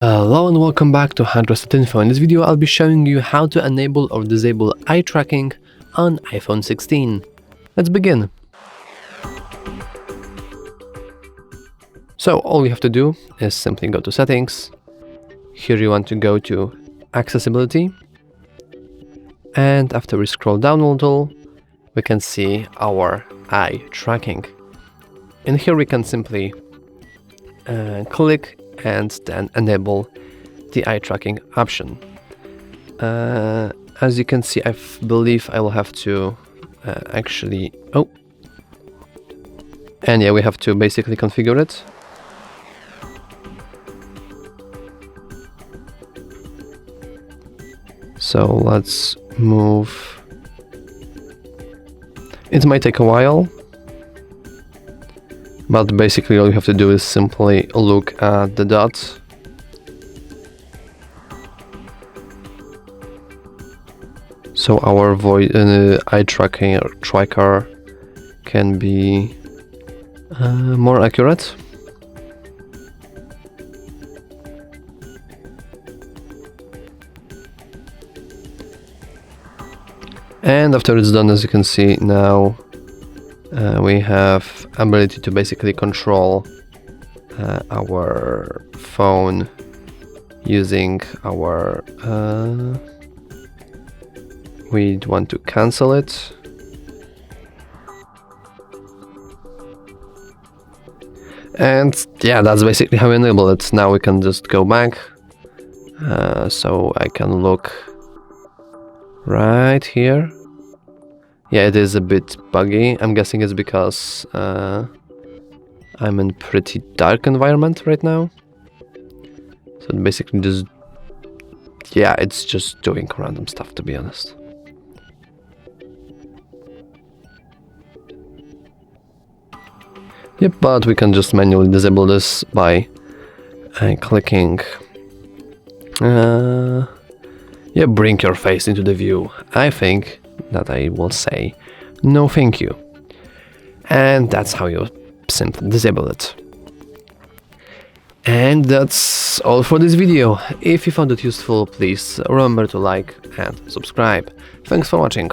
Hello and welcome back to HardReset.Info. In this video I'll be showing you how to enable or disable eye tracking on iPhone 16. Let's begin. So all we have to do is simply go to settings. Here you want to go to accessibility, and after we scroll down a little we can see our eye tracking. And here we can simply click and then enable the eye tracking option. As you can see, I believe I will have to we have to basically configure it. So let's move. It might take a while, but basically all you have to do is simply look at the dots. So our eye tracker can be more accurate. And after it's done, as you can see now, we have ability to basically control our phone using our we want to cancel it, and yeah, that's basically how we enable it. Now we can just go back, so I can look right here. Yeah, it is a bit buggy. I'm guessing it's because I'm in pretty dark environment right now. So basically just, yeah, it's just doing random stuff, to be honest. Yep, but we can just manually disable this by clicking bring your face into the view. I think that I will say no thank you, and that's how you simply disable it. And that's all for this video. If you found it useful, please remember to like and subscribe. Thanks for watching.